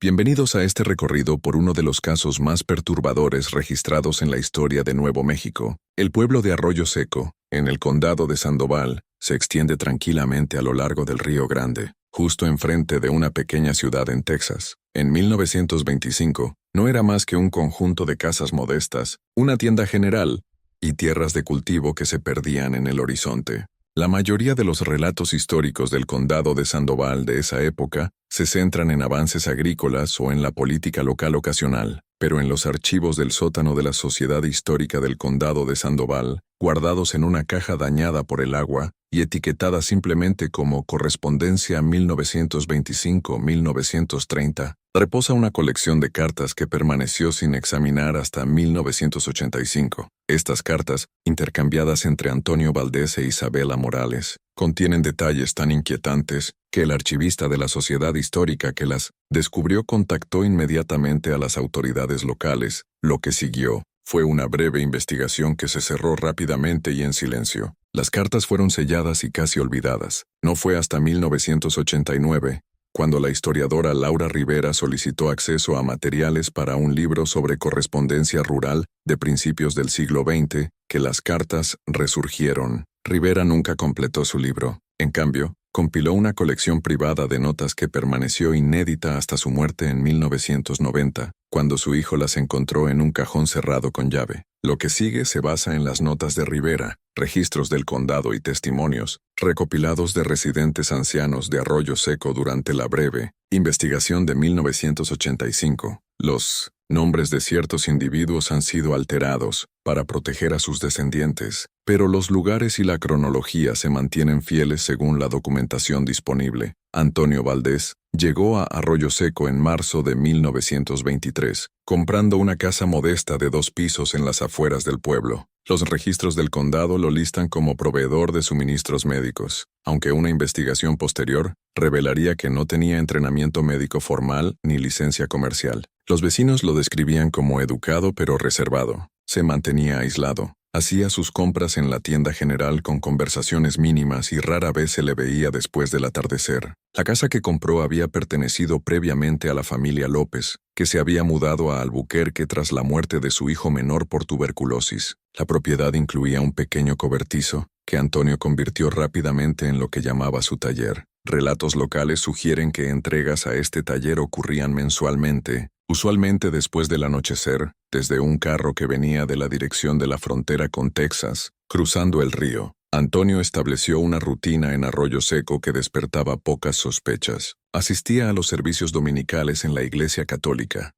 Bienvenidos a este recorrido por uno de los casos más perturbadores registrados en la historia de Nuevo México. El pueblo de Arroyo Seco, en el condado de Sandoval, se extiende tranquilamente a lo largo del Río Grande, justo enfrente de una pequeña ciudad en Texas. En 1925, no era más que un conjunto de casas modestas, una tienda general y tierras de cultivo que se perdían en el horizonte. La mayoría de los relatos históricos del condado de Sandoval de esa época se centran en avances agrícolas o en la política local ocasional, pero en los archivos del sótano de la Sociedad Histórica del Condado de Sandoval, guardados en una caja dañada por el agua y etiquetada simplemente como Correspondencia 1925-1930, reposa una colección de cartas que permaneció sin examinar hasta 1985. Estas cartas, intercambiadas entre Antonio Valdés e Isabela Morales, contienen detalles tan inquietantes que el archivista de la Sociedad Histórica que las descubrió contactó inmediatamente a las autoridades locales. Lo que siguió fue una breve investigación que se cerró rápidamente y en silencio. Las cartas fueron selladas y casi olvidadas. No fue hasta 1989, cuando la historiadora Laura Rivera solicitó acceso a materiales para un libro sobre correspondencia rural de principios del siglo XX, que las cartas resurgieron. Rivera nunca completó su libro. En cambio, compiló una colección privada de notas que permaneció inédita hasta su muerte en 1990, cuando su hijo las encontró en un cajón cerrado con llave. Lo que sigue se basa en las notas de Rivera, registros del condado y testimonios, recopilados de residentes ancianos de Arroyo Seco durante la breve investigación de 1985. Los nombres de ciertos individuos han sido alterados para proteger a sus descendientes, pero los lugares y la cronología se mantienen fieles según la documentación disponible. Antonio Valdés llegó a Arroyo Seco en marzo de 1923, comprando una casa modesta de 2 pisos en las afueras del pueblo. Los registros del condado lo listan como proveedor de suministros médicos, aunque una investigación posterior revelaría que no tenía entrenamiento médico formal ni licencia comercial. Los vecinos lo describían como educado pero reservado. Se mantenía aislado. Hacía sus compras en la tienda general con conversaciones mínimas y rara vez se le veía después del atardecer. La casa que compró había pertenecido previamente a la familia López, que se había mudado a Albuquerque tras la muerte de su hijo menor por tuberculosis. La propiedad incluía un pequeño cobertizo, que Antonio convirtió rápidamente en lo que llamaba su taller. Relatos locales sugieren que entregas a este taller ocurrían mensualmente, usualmente después del anochecer, desde un carro que venía de la dirección de la frontera con Texas, cruzando el río. Antonio estableció una rutina en Arroyo Seco que despertaba pocas sospechas. Asistía a los servicios dominicales en la Iglesia Católica,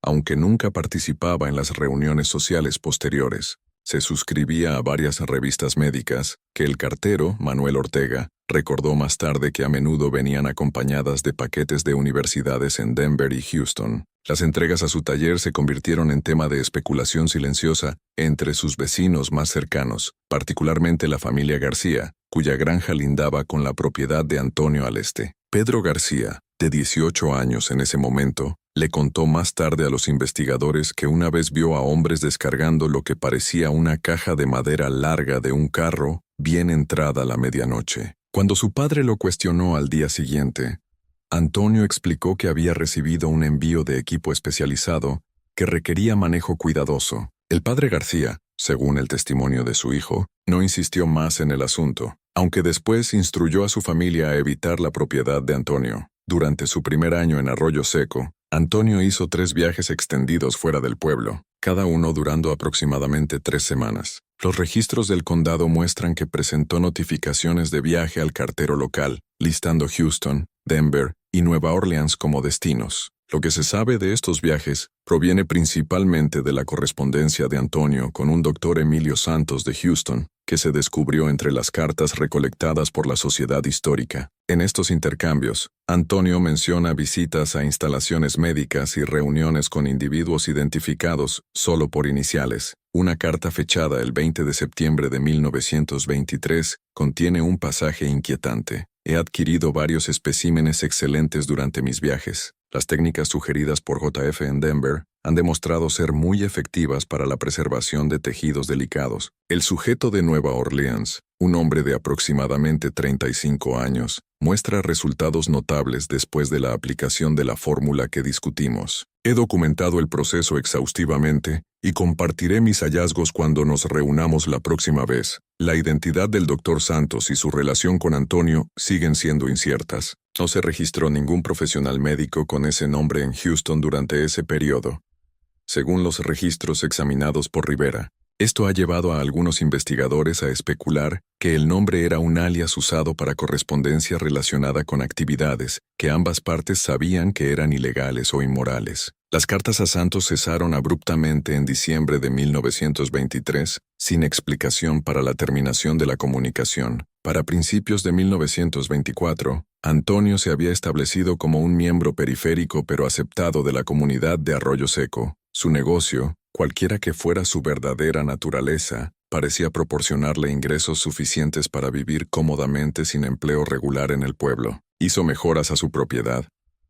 aunque nunca participaba en las reuniones sociales posteriores. Se suscribía a varias revistas médicas, que el cartero, Manuel Ortega, recordó más tarde que a menudo venían acompañadas de paquetes de universidades en Denver y Houston. Las entregas a su taller se convirtieron en tema de especulación silenciosa entre sus vecinos más cercanos, particularmente la familia García, cuya granja lindaba con la propiedad de Antonio al este. Pedro García, de 18 años en ese momento, le contó más tarde a los investigadores que una vez vio a hombres descargando lo que parecía una caja de madera larga de un carro bien entrada la medianoche. Cuando su padre lo cuestionó al día siguiente, Antonio explicó que había recibido un envío de equipo especializado que requería manejo cuidadoso. El padre García, según el testimonio de su hijo, no insistió más en el asunto, aunque después instruyó a su familia a evitar la propiedad de Antonio. Durante su primer año en Arroyo Seco, Antonio hizo 3 viajes extendidos fuera del pueblo, cada uno durando aproximadamente 3 semanas. Los registros del condado muestran que presentó notificaciones de viaje al cartero local, listando Houston, Denver y Nueva Orleans como destinos. Lo que se sabe de estos viajes proviene principalmente de la correspondencia de Antonio con un doctor Emilio Santos de Houston, que se descubrió entre las cartas recolectadas por la Sociedad Histórica. En estos intercambios, Antonio menciona visitas a instalaciones médicas y reuniones con individuos identificados solo por iniciales. Una carta fechada el 20 de septiembre de 1923 contiene un pasaje inquietante. He adquirido varios especímenes excelentes durante mis viajes. Las técnicas sugeridas por JF en Denver han demostrado ser muy efectivas para la preservación de tejidos delicados. El sujeto de Nueva Orleans, un hombre de aproximadamente 35 años, muestra resultados notables después de la aplicación de la fórmula que discutimos. He documentado el proceso exhaustivamente y compartiré mis hallazgos cuando nos reunamos la próxima vez. La identidad del Dr. Santos y su relación con Antonio siguen siendo inciertas. No se registró ningún profesional médico con ese nombre en Houston durante ese periodo, según los registros examinados por Rivera. Esto ha llevado a algunos investigadores a especular que el nombre era un alias usado para correspondencia relacionada con actividades que ambas partes sabían que eran ilegales o inmorales. Las cartas a Santos cesaron abruptamente en diciembre de 1923, sin explicación para la terminación de la comunicación. Para principios de 1924, Antonio se había establecido como un miembro periférico pero aceptado de la comunidad de Arroyo Seco. Su negocio, cualquiera que fuera su verdadera naturaleza, parecía proporcionarle ingresos suficientes para vivir cómodamente sin empleo regular en el pueblo. Hizo mejoras a su propiedad,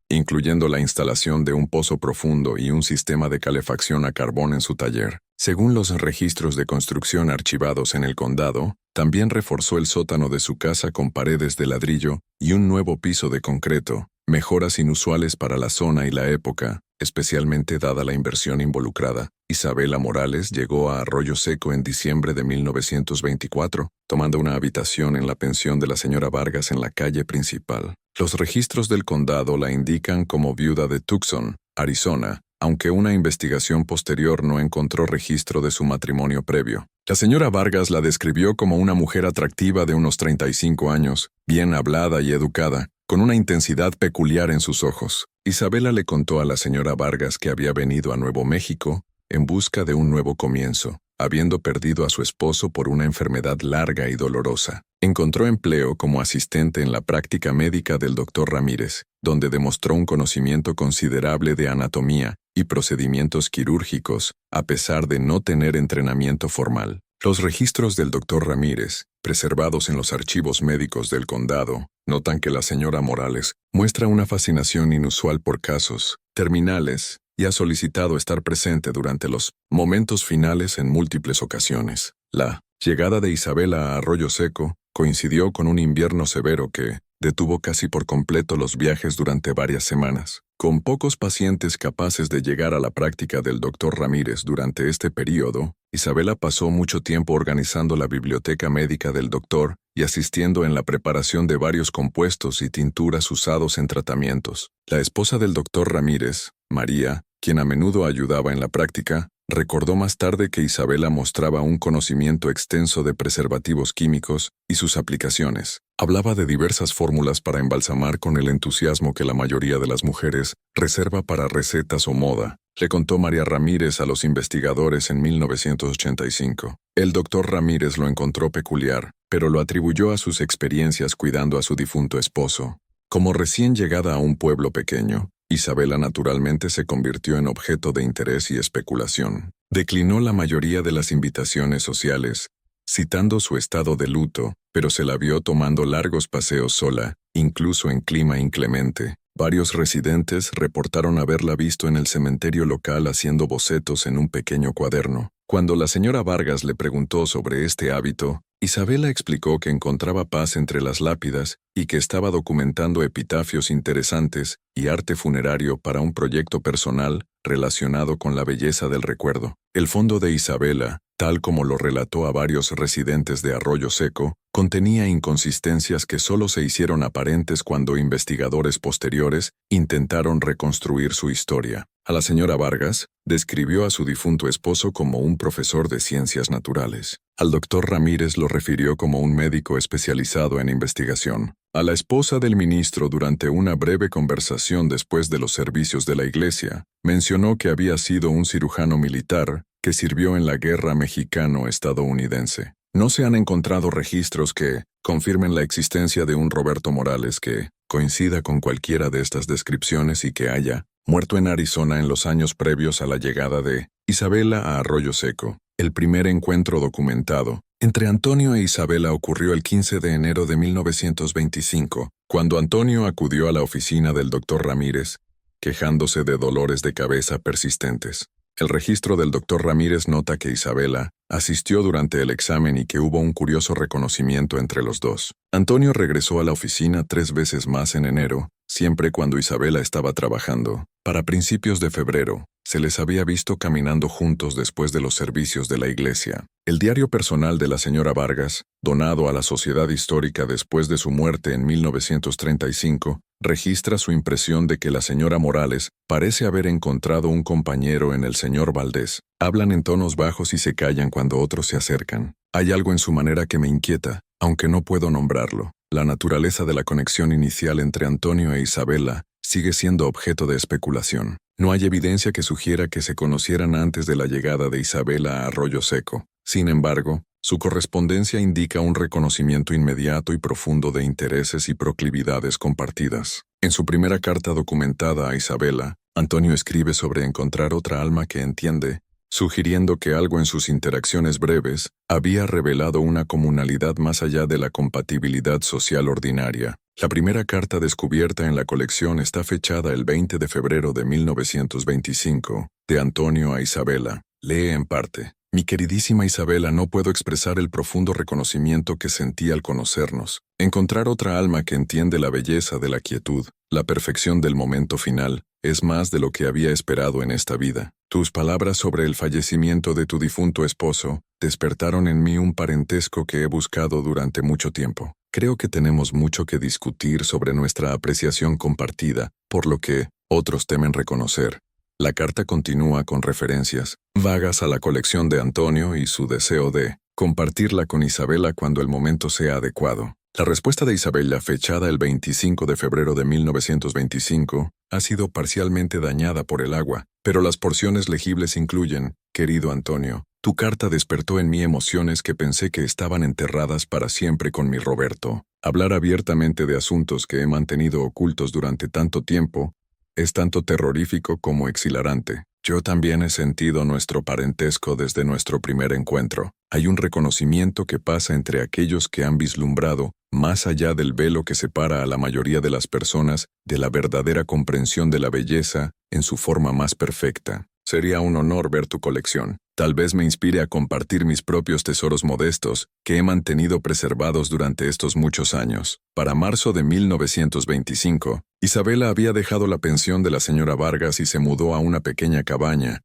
incluyendo la instalación de un pozo profundo y un sistema de calefacción a carbón en su taller. Según los registros de construcción archivados en el condado, también reforzó el sótano de su casa con paredes de ladrillo y un nuevo piso de concreto, mejoras inusuales para la zona y la época, especialmente dada la inversión involucrada. Isabela Morales llegó a Arroyo Seco en diciembre de 1924, tomando una habitación en la pensión de la señora Vargas en la calle principal. Los registros del condado la indican como viuda de Tucson, Arizona, aunque una investigación posterior no encontró registro de su matrimonio previo. La señora Vargas la describió como una mujer atractiva de unos 35 años, bien hablada y educada, con una intensidad peculiar en sus ojos. Isabela le contó a la señora Vargas que había venido a Nuevo México en busca de un nuevo comienzo, habiendo perdido a su esposo por una enfermedad larga y dolorosa. Encontró empleo como asistente en la práctica médica del Dr. Ramírez, donde demostró un conocimiento considerable de anatomía y procedimientos quirúrgicos, a pesar de no tener entrenamiento formal. Los registros del Dr. Ramírez, preservados en los archivos médicos del condado, notan que la señora Morales muestra una fascinación inusual por casos terminales y ha solicitado estar presente durante los momentos finales en múltiples ocasiones. La llegada de Isabela a Arroyo Seco coincidió con un invierno severo que detuvo casi por completo los viajes durante varias semanas. Con pocos pacientes capaces de llegar a la práctica del Dr. Ramírez durante este período, Isabela pasó mucho tiempo organizando la biblioteca médica del doctor y asistiendo en la preparación de varios compuestos y tinturas usados en tratamientos. La esposa del Dr. Ramírez, María, quien a menudo ayudaba en la práctica, recordó más tarde que Isabela mostraba un conocimiento extenso de preservativos químicos y sus aplicaciones. Hablaba de diversas fórmulas para embalsamar con el entusiasmo que la mayoría de las mujeres reserva para recetas o moda. Le contó María Ramírez a los investigadores en 1985. El doctor Ramírez lo encontró peculiar, pero lo atribuyó a sus experiencias cuidando a su difunto esposo. Como recién llegada a un pueblo pequeño, Isabela naturalmente se convirtió en objeto de interés y especulación. Declinó la mayoría de las invitaciones sociales, citando su estado de luto, pero se la vio tomando largos paseos sola, incluso en clima inclemente. Varios residentes reportaron haberla visto en el cementerio local haciendo bocetos en un pequeño cuaderno. Cuando la señora Vargas le preguntó sobre este hábito, Isabela explicó que encontraba paz entre las lápidas y que estaba documentando epitafios interesantes y arte funerario para un proyecto personal relacionado con la belleza del recuerdo. El fondo de Isabela, tal como lo relató a varios residentes de Arroyo Seco, contenía inconsistencias que solo se hicieron aparentes cuando investigadores posteriores intentaron reconstruir su historia. A la señora Vargas describió a su difunto esposo como un profesor de ciencias naturales. Al doctor Ramírez lo refirió como un médico especializado en investigación. A la esposa del ministro, durante una breve conversación después de los servicios de la iglesia, mencionó que había sido un cirujano militar que sirvió en la guerra mexicano-estadounidense. No se han encontrado registros que confirmen la existencia de un Roberto Morales que coincida con cualquiera de estas descripciones y que haya muerto en Arizona en los años previos a la llegada de Isabela a Arroyo Seco. El primer encuentro documentado entre Antonio e Isabela ocurrió el 15 de enero de 1925, cuando Antonio acudió a la oficina del Dr. Ramírez quejándose de dolores de cabeza persistentes. El registro del doctor Ramírez nota que Isabela asistió durante el examen y que hubo un curioso reconocimiento entre los dos. Antonio regresó a la oficina 3 veces más en enero, siempre cuando Isabela estaba trabajando. Para principios de febrero, se les había visto caminando juntos después de los servicios de la iglesia. El diario personal de la señora Vargas, donado a la Sociedad Histórica después de su muerte en 1935, registra su impresión de que la señora Morales parece haber encontrado un compañero en el señor Valdés. Hablan en tonos bajos y se callan cuando otros se acercan. Hay algo en su manera que me inquieta, aunque no puedo nombrarlo. La naturaleza de la conexión inicial entre Antonio e Isabela sigue siendo objeto de especulación. No hay evidencia que sugiera que se conocieran antes de la llegada de Isabela a Arroyo Seco. Sin embargo, su correspondencia indica un reconocimiento inmediato y profundo de intereses y proclividades compartidas. En su primera carta documentada a Isabela, Antonio escribe sobre encontrar otra alma que entiende, sugiriendo que algo en sus interacciones breves había revelado una comunalidad más allá de la compatibilidad social ordinaria. La primera carta descubierta en la colección está fechada el 20 de febrero de 1925, de Antonio a Isabela. Lee en parte: Mi queridísima Isabela, no puedo expresar el profundo reconocimiento que sentí al conocernos. Encontrar otra alma que entiende la belleza de la quietud, la perfección del momento final, es más de lo que había esperado en esta vida. Tus palabras sobre el fallecimiento de tu difunto esposo despertaron en mí un parentesco que he buscado durante mucho tiempo. Creo que tenemos mucho que discutir sobre nuestra apreciación compartida, por lo que otros temen reconocer. La carta continúa con referencias vagas a la colección de Antonio y su deseo de compartirla con Isabela cuando el momento sea adecuado. La respuesta de Isabela, fechada el 25 de febrero de 1925, ha sido parcialmente dañada por el agua, pero las porciones legibles incluyen: Querido Antonio, tu carta despertó en mí emociones que pensé que estaban enterradas para siempre con mi Roberto. Hablar abiertamente de asuntos que he mantenido ocultos durante tanto tiempo es tanto terrorífico como exhilarante. Yo también he sentido nuestro parentesco desde nuestro primer encuentro. Hay un reconocimiento que pasa entre aquellos que han vislumbrado, más allá del velo que separa a la mayoría de las personas, de la verdadera comprensión de la belleza en su forma más perfecta. Sería un honor ver tu colección. Tal vez me inspire a compartir mis propios tesoros modestos, que he mantenido preservados durante estos muchos años. Para marzo de 1925, Isabela había dejado la pensión de la señora Vargas y se mudó a una pequeña cabaña,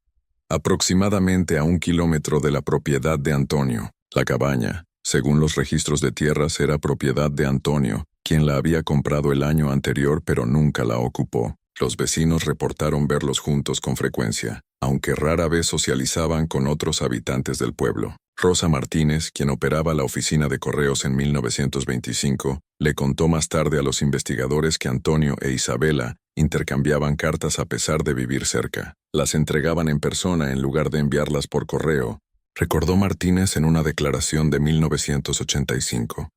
aproximadamente a 1 kilómetro de la propiedad de Antonio. La cabaña, según los registros de tierras, era propiedad de Antonio, quien la había comprado el año anterior pero nunca la ocupó. Los vecinos reportaron verlos juntos con frecuencia, aunque rara vez socializaban con otros habitantes del pueblo. Rosa Martínez, quien operaba la oficina de correos en 1925, le contó más tarde a los investigadores que Antonio e Isabela intercambiaban cartas a pesar de vivir cerca. Las entregaban en persona en lugar de enviarlas por correo, recordó Martínez en una declaración de 1985.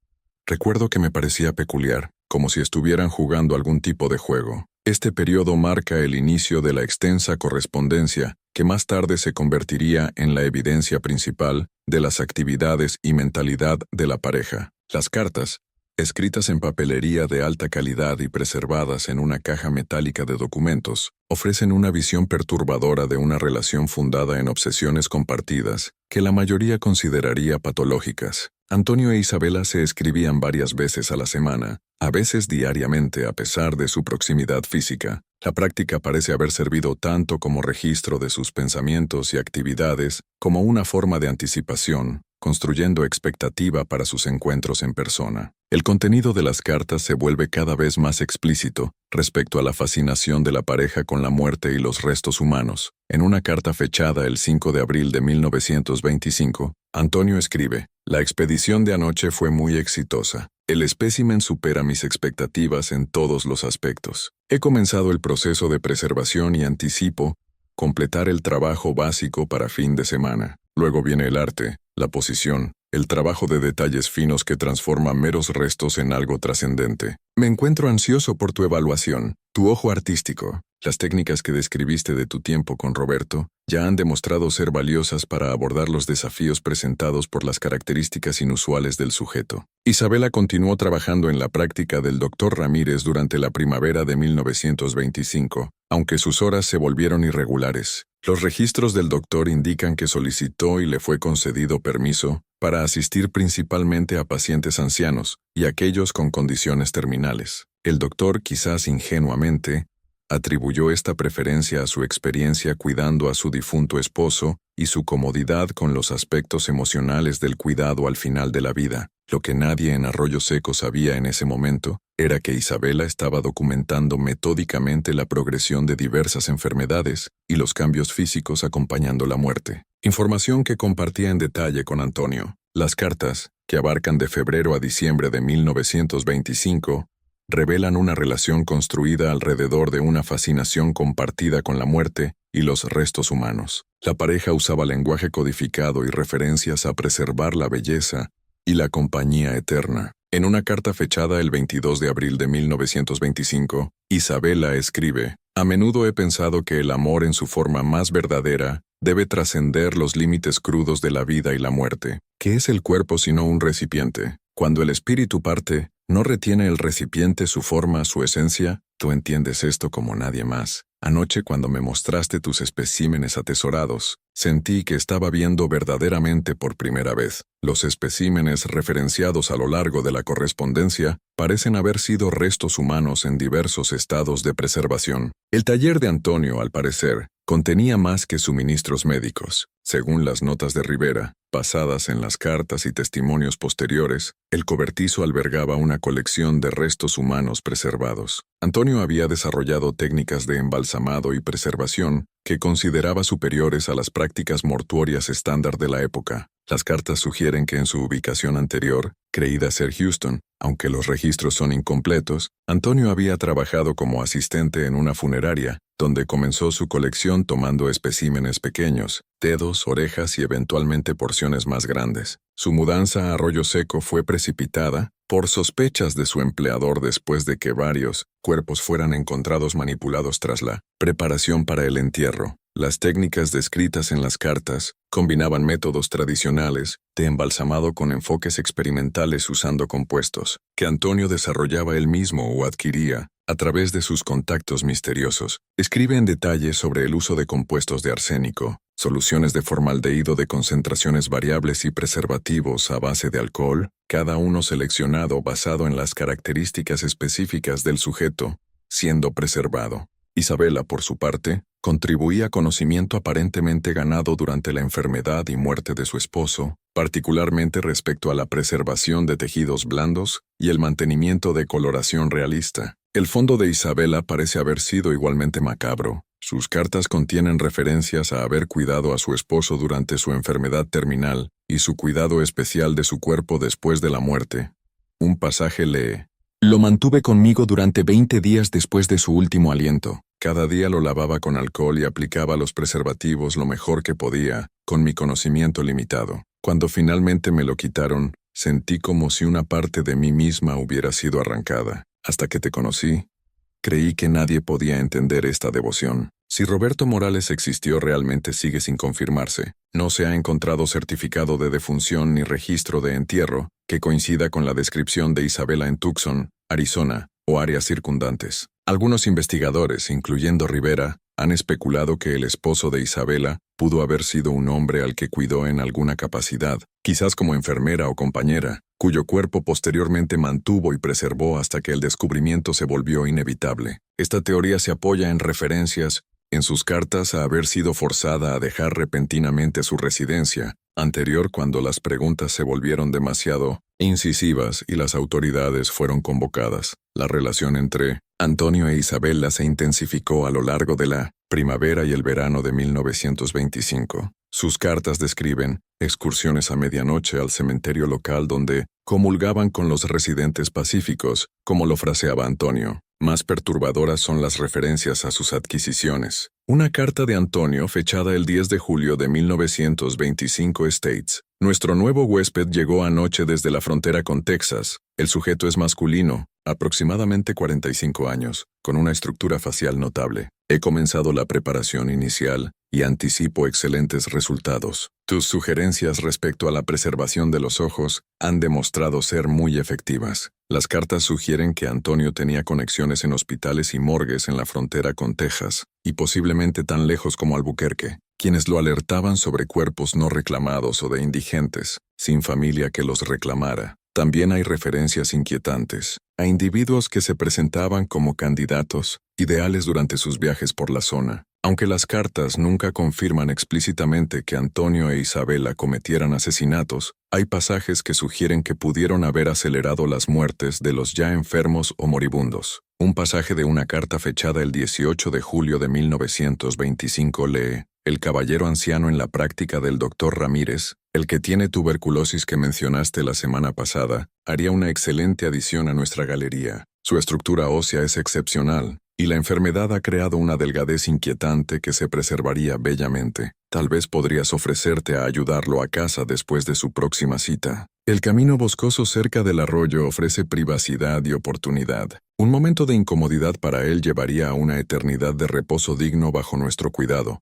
Recuerdo que me parecía peculiar, como si estuvieran jugando algún tipo de juego. Este periodo marca el inicio de la extensa correspondencia que más tarde se convertiría en la evidencia principal de las actividades y mentalidad de la pareja. Las cartas, escritas en papelería de alta calidad y preservadas en una caja metálica de documentos, ofrecen una visión perturbadora de una relación fundada en obsesiones compartidas, que la mayoría consideraría patológicas. Antonio e Isabela se escribían varias veces a la semana, a veces diariamente a pesar de su proximidad física. La práctica parece haber servido tanto como registro de sus pensamientos y actividades, como una forma de anticipación, construyendo expectativa para sus encuentros en persona. El contenido de las cartas se vuelve cada vez más explícito respecto a la fascinación de la pareja con la muerte y los restos humanos. En una carta fechada el 5 de abril de 1925, Antonio escribe: La expedición de anoche fue muy exitosa. El espécimen supera mis expectativas en todos los aspectos. He comenzado el proceso de preservación y anticipo completar el trabajo básico para fin de semana. Luego viene el arte, la posición, el trabajo de detalles finos que transforma meros restos en algo trascendente. Me encuentro ansioso por tu evaluación, tu ojo artístico, Las técnicas que describiste de tu tiempo con Roberto ya han demostrado ser valiosas para abordar los desafíos presentados por las características inusuales del sujeto. Isabela continuó trabajando en la práctica del Dr. Ramírez durante la primavera de 1925, aunque sus horas se volvieron irregulares. Los registros del doctor indican que solicitó y le fue concedido permiso para asistir principalmente a pacientes ancianos y aquellos con condiciones terminales. El doctor, quizás ingenuamente, atribuyó esta preferencia a su experiencia cuidando a su difunto esposo y su comodidad con los aspectos emocionales del cuidado al final de la vida. Lo que nadie en Arroyo Seco sabía en ese momento era que Isabela estaba documentando metódicamente la progresión de diversas enfermedades y los cambios físicos acompañando la muerte. Información que compartía en detalle con Antonio. Las cartas, que abarcan de febrero a diciembre de 1925, revelan una relación construida alrededor de una fascinación compartida con la muerte y los restos humanos. La pareja usaba lenguaje codificado y referencias a preservar la belleza y la compañía eterna. En una carta fechada el 22 de abril de 1925, Isabela escribe: «A menudo he pensado que el amor en su forma más verdadera debe trascender los límites crudos de la vida y la muerte. ¿Qué es el cuerpo sino un recipiente? Cuando el espíritu parte, ¿no retiene el recipiente su forma, su esencia? Tú entiendes esto como nadie más. Anoche, cuando me mostraste tus especímenes atesorados, sentí que estaba viendo verdaderamente por primera vez. Los especímenes referenciados a lo largo de la correspondencia parecen haber sido restos humanos en diversos estados de preservación. El taller de Antonio, al parecer, contenía más que suministros médicos. Según las notas de Rivera, basadas en las cartas y testimonios posteriores, el cobertizo albergaba una colección de restos humanos preservados. Antonio había desarrollado técnicas de embalsamado y preservación que consideraba superiores a las prácticas mortuorias estándar de la época. Las cartas sugieren que en su ubicación anterior, creída ser Houston, aunque los registros son incompletos, Antonio había trabajado como asistente en una funeraria, donde comenzó su colección tomando especímenes pequeños, dedos, orejas y eventualmente porciones más grandes. Su mudanza a Arroyo Seco fue precipitada por sospechas de su empleador después de que varios cuerpos fueran encontrados manipulados tras la preparación para el entierro. Las técnicas descritas en las cartas combinaban métodos tradicionales de embalsamado con enfoques experimentales usando compuestos que Antonio desarrollaba él mismo o adquiría a través de sus contactos misteriosos. Escribe en detalle sobre el uso de compuestos de arsénico, soluciones de formaldehído de concentraciones variables y preservativos a base de alcohol, cada uno seleccionado basado en las características específicas del sujeto, siendo preservado. Isabela, por su parte, contribuía conocimiento aparentemente ganado durante la enfermedad y muerte de su esposo, particularmente respecto a la preservación de tejidos blandos y el mantenimiento de coloración realista. El fondo de Isabela parece haber sido igualmente macabro. Sus cartas contienen referencias a haber cuidado a su esposo durante su enfermedad terminal y su cuidado especial de su cuerpo después de la muerte. Un pasaje lee: «Lo mantuve conmigo durante 20 días después de su último aliento. Cada día lo lavaba con alcohol y aplicaba los preservativos lo mejor que podía, con mi conocimiento limitado. Cuando finalmente me lo quitaron, sentí como si una parte de mí misma hubiera sido arrancada. Hasta que te conocí, creí que nadie podía entender esta devoción. Si Roberto Morales existió realmente sigue sin confirmarse. No se ha encontrado certificado de defunción ni registro de entierro que coincida con la descripción de Isabela en Tucson, Arizona, o áreas circundantes. Algunos investigadores, incluyendo Rivera, han especulado que el esposo de Isabela pudo haber sido un hombre al que cuidó en alguna capacidad, quizás como enfermera o compañera, cuyo cuerpo posteriormente mantuvo y preservó hasta que el descubrimiento se volvió inevitable. Esta teoría se apoya en referencias en sus cartas a haber sido forzada a dejar repentinamente su residencia, anterior cuando las preguntas se volvieron demasiado incisivas y las autoridades fueron convocadas. La relación entre Antonio e Isabela se intensificó a lo largo de la primavera y el verano de 1925. Sus cartas describen excursiones a medianoche al cementerio local donde comulgaban con los residentes pacíficos, como lo fraseaba Antonio. Más perturbadoras son las referencias a sus adquisiciones. Una carta de Antonio fechada el 10 de julio de 1925 states: «Nuestro nuevo huésped llegó anoche desde la frontera con Texas. El sujeto es masculino, aproximadamente 45 años, con una estructura facial notable. He comenzado la preparación inicial y anticipo excelentes resultados. Tus sugerencias respecto a la preservación de los ojos han demostrado ser muy efectivas. Las cartas sugieren que Antonio tenía conexiones en hospitales y morgues en la frontera con Texas, y posiblemente tan lejos como Albuquerque, quienes lo alertaban sobre cuerpos no reclamados o de indigentes, sin familia que los reclamara. También hay referencias inquietantes a individuos que se presentaban como candidatos ideales durante sus viajes por la zona. Aunque las cartas nunca confirman explícitamente que Antonio e Isabela cometieran asesinatos, hay pasajes que sugieren que pudieron haber acelerado las muertes de los ya enfermos o moribundos. Un pasaje de una carta fechada el 18 de julio de 1925 lee: «El caballero anciano en la práctica del doctor Ramírez, el que tiene tuberculosis que mencionaste la semana pasada, haría una excelente adición a nuestra galería. Su estructura ósea es excepcional, y la enfermedad ha creado una delgadez inquietante que se preservaría bellamente. Tal vez podrías ofrecerte a ayudarlo a casa después de su próxima cita». El camino boscoso cerca del arroyo ofrece privacidad y oportunidad. Un momento de incomodidad para él llevaría a una eternidad de reposo digno bajo nuestro cuidado.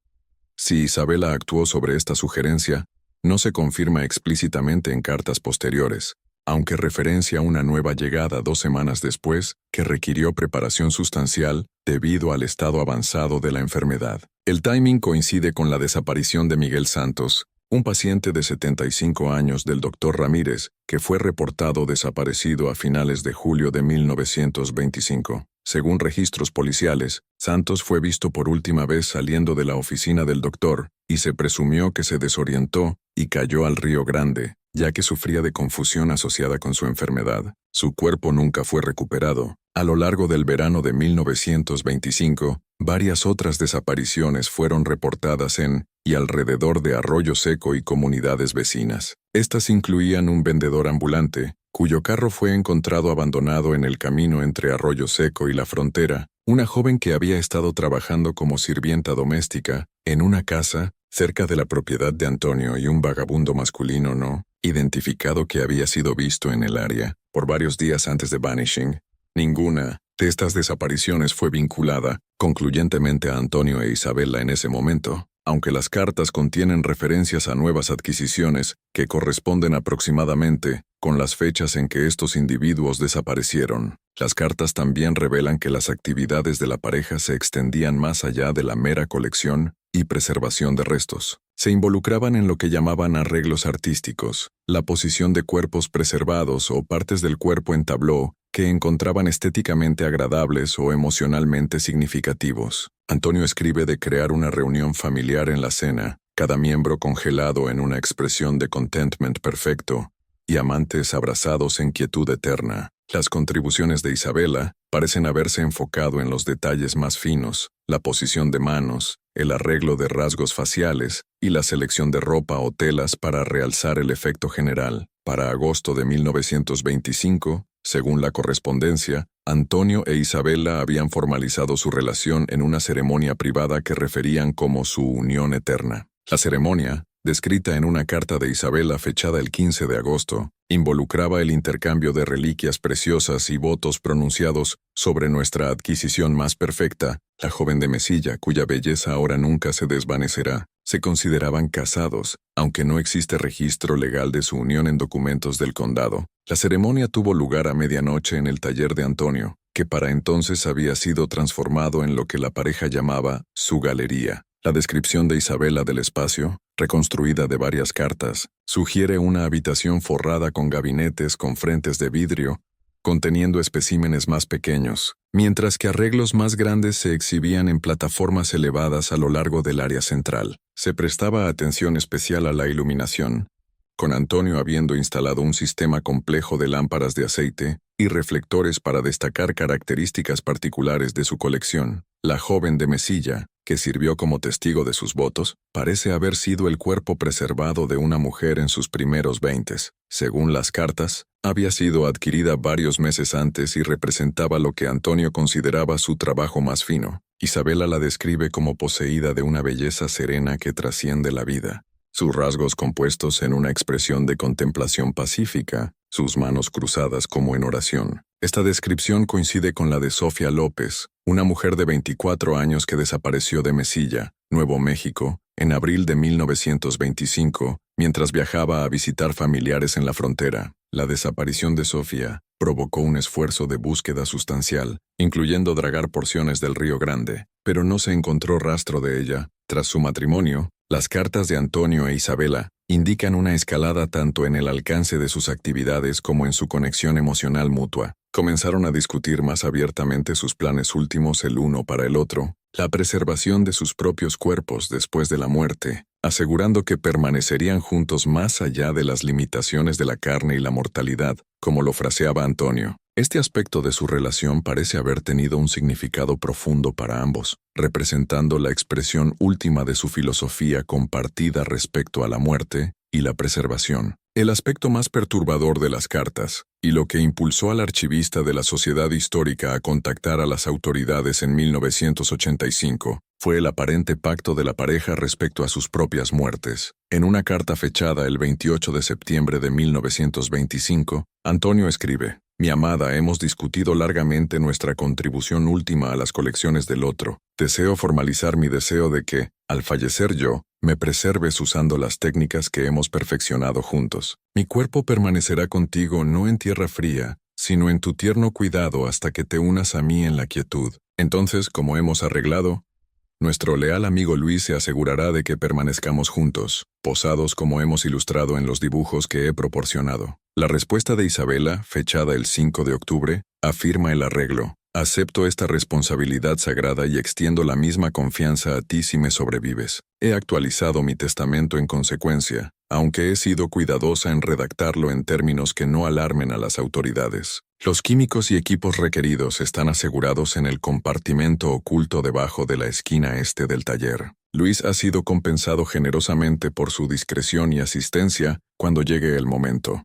Si Isabela actuó sobre esta sugerencia, no se confirma explícitamente en cartas posteriores, aunque referencia una nueva llegada 2 semanas después que requirió preparación sustancial debido al estado avanzado de la enfermedad. El timing coincide con la desaparición de Miguel Santos, un paciente de 75 años del Dr. Ramírez, que fue reportado desaparecido a finales de julio de 1925. Según registros policiales, Santos fue visto por última vez saliendo de la oficina del doctor y se presumió que se desorientó y cayó al Río Grande, ya que sufría de confusión asociada con su enfermedad. Su cuerpo nunca fue recuperado. A lo largo del verano de 1925, varias otras desapariciones fueron reportadas en y alrededor de Arroyo Seco y comunidades vecinas. Estas incluían un vendedor ambulante, cuyo carro fue encontrado abandonado en el camino entre Arroyo Seco y la frontera, una joven que había estado trabajando como sirvienta doméstica en una casa cerca de la propiedad de Antonio y un vagabundo masculino no identificado que había sido visto en el área por varios días antes de Vanishing. Ninguna de estas desapariciones fue vinculada concluyentemente a Antonio e Isabela en ese momento, aunque las cartas contienen referencias a nuevas adquisiciones que corresponden aproximadamente con las fechas en que estos individuos desaparecieron. Las cartas también revelan que las actividades de la pareja se extendían más allá de la mera colección y preservación de restos. Se involucraban en lo que llamaban arreglos artísticos, la posición de cuerpos preservados o partes del cuerpo en tabló que encontraban estéticamente agradables o emocionalmente significativos. Antonio escribe de crear una reunión familiar en la cena, cada miembro congelado en una expresión de contentment perfecto, y amantes abrazados en quietud eterna. Las contribuciones de Isabela parecen haberse enfocado en los detalles más finos, la posición de manos, el arreglo de rasgos faciales y la selección de ropa o telas para realzar el efecto general. Para agosto de 1925, según la correspondencia, Antonio e Isabela habían formalizado su relación en una ceremonia privada que referían como su unión eterna. La ceremonia, descrita en una carta de Isabela fechada el 15 de agosto, involucraba el intercambio de reliquias preciosas y votos pronunciados sobre nuestra adquisición más perfecta, la joven de Mesilla, cuya belleza ahora nunca se desvanecerá. Se consideraban casados, aunque no existe registro legal de su unión en documentos del condado. La ceremonia tuvo lugar a medianoche en el taller de Antonio, que para entonces había sido transformado en lo que la pareja llamaba su galería. La descripción de Isabela del espacio, reconstruida de varias cartas, sugiere una habitación forrada con gabinetes con frentes de vidrio, conteniendo especímenes más pequeños, mientras que arreglos más grandes se exhibían en plataformas elevadas a lo largo del área central. Se prestaba atención especial a la iluminación, con Antonio habiendo instalado un sistema complejo de lámparas de aceite y reflectores para destacar características particulares de su colección. La joven de Mesilla, que sirvió como testigo de sus votos, parece haber sido el cuerpo preservado de una mujer en sus primeros 20. Según las cartas, había sido adquirida varios meses antes y representaba lo que Antonio consideraba su trabajo más fino. Isabela la describe como poseída de una belleza serena que trasciende la vida. Sus rasgos compuestos en una expresión de contemplación pacífica, sus manos cruzadas como en oración, Esta descripción coincide con la de Sofía López, una mujer de 24 años que desapareció de Mesilla, Nuevo México, en abril de 1925, mientras viajaba a visitar familiares en la frontera. La desaparición de Sofía provocó un esfuerzo de búsqueda sustancial, incluyendo dragar porciones del Río Grande, pero no se encontró rastro de ella. Tras su matrimonio, las cartas de Antonio e Isabela indican una escalada tanto en el alcance de sus actividades como en su conexión emocional mutua. Comenzaron a discutir más abiertamente sus planes últimos el uno para el otro, la preservación de sus propios cuerpos después de la muerte, asegurando que permanecerían juntos más allá de las limitaciones de la carne y la mortalidad, como lo fraseaba Antonio. Este aspecto de su relación parece haber tenido un significado profundo para ambos, representando la expresión última de su filosofía compartida respecto a la muerte y la preservación. El aspecto más perturbador de las cartas, y lo que impulsó al archivista de la Sociedad Histórica a contactar a las autoridades en 1985, fue el aparente pacto de la pareja respecto a sus propias muertes. En una carta fechada el 28 de septiembre de 1925, Antonio escribe: «Mi amada, hemos discutido largamente nuestra contribución última a las colecciones del otro. Deseo formalizar mi deseo de que, al fallecer yo, me preserves usando las técnicas que hemos perfeccionado juntos. Mi cuerpo permanecerá contigo no en tierra fría, sino en tu tierno cuidado hasta que te unas a mí en la quietud. Entonces, como hemos arreglado, nuestro leal amigo Luis se asegurará de que permanezcamos juntos, posados como hemos ilustrado en los dibujos que he proporcionado». La respuesta de Isabela, fechada el 5 de octubre, afirma el arreglo. «Acepto esta responsabilidad sagrada y extiendo la misma confianza a ti si me sobrevives. He actualizado mi testamento en consecuencia, aunque he sido cuidadosa en redactarlo en términos que no alarmen a las autoridades. Los químicos y equipos requeridos están asegurados en el compartimento oculto debajo de la esquina este del taller. Luis ha sido compensado generosamente por su discreción y asistencia cuando llegue el momento».